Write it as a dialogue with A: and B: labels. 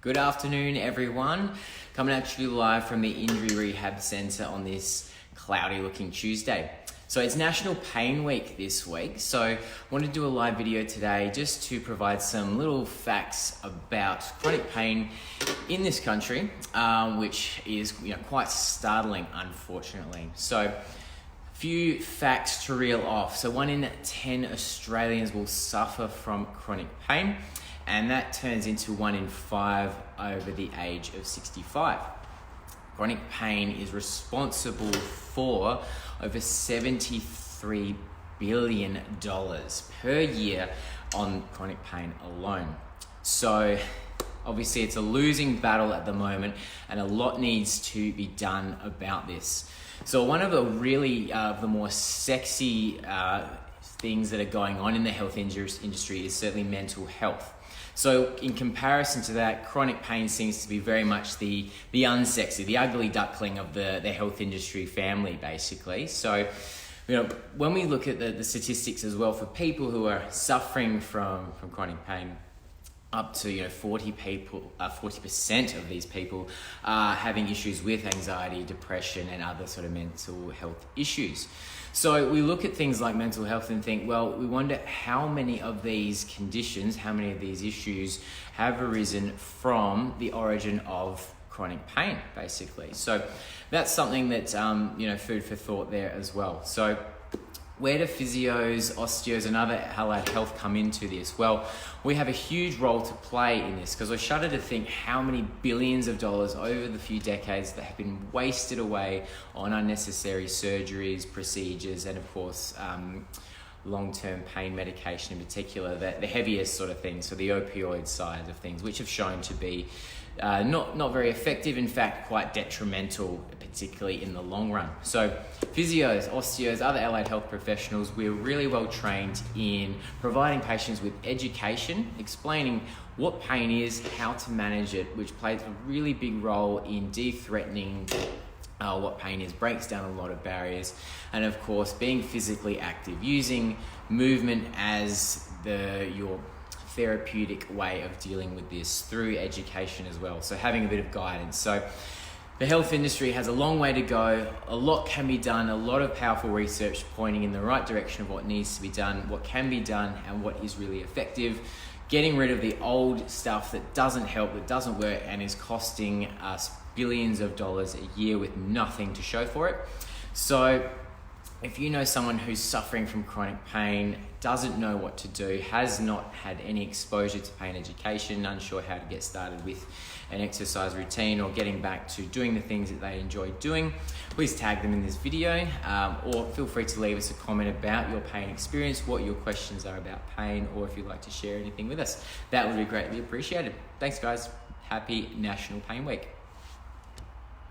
A: Good afternoon, everyone. Coming at you live from the Injury Rehab Centre on this cloudy looking Tuesday. So it's National Pain Week this week. So I wanted to do a live video today just to provide some little facts about chronic pain in this country, which is quite startling, unfortunately. So few facts to reel off. So 1 in 10 Australians will suffer from chronic pain, and that turns into 1 in 5 over the age of 65. Chronic pain is responsible for over $73 billion per year on chronic pain alone. So obviously it's a losing battle at the moment, and a lot needs to be done about this. So one of the really the more sexy things that are going on in the health industry is certainly mental health. So in comparison to that, chronic pain seems to be very much the unsexy, the ugly duckling of the health industry family, basically. So, when we look at the statistics as well, for people who are suffering from chronic pain, up to 40% of these people are having issues with anxiety, depression, and other sort of mental health issues. So we look at things like mental health and think, well, we wonder how many of these conditions, how many of these issues have arisen from the origin of chronic pain, basically. So that's something that's food for thought there as well. So where do physios, osteos, and other allied health come into this? Well, we have a huge role to play in this, because I shudder to think how many billions of dollars over the few decades that have been wasted away on unnecessary surgeries, procedures, and of course, long-term pain medication in particular, the heaviest sort of things, so the opioid side of things, which have shown to be not very effective, in fact quite detrimental, particularly in the long run. So physios, osteos, other allied health professionals, we're really well trained in providing patients with education, explaining what pain is, how to manage it, which plays a really big role in de-threatening what pain is, breaks down a lot of barriers, and of course being physically active, using movement as your therapeutic way of dealing with this through education as well. So having a bit of guidance. So the health industry has a long way to go. A lot can be done, a lot of powerful research pointing in the right direction of what needs to be done, what can be done, and what is really effective. Getting rid of the old stuff that doesn't help, that doesn't work, and is costing us billions of dollars a year with nothing to show for it. So if you know someone who's suffering from chronic pain, doesn't know what to do, has not had any exposure to pain education, unsure how to get started with an exercise routine or getting back to doing the things that they enjoy doing, please tag them in this video, or feel free to leave us a comment about your pain experience, what your questions are about pain, or if you'd like to share anything with us. That would be greatly appreciated. Thanks, guys. Happy National Pain Week.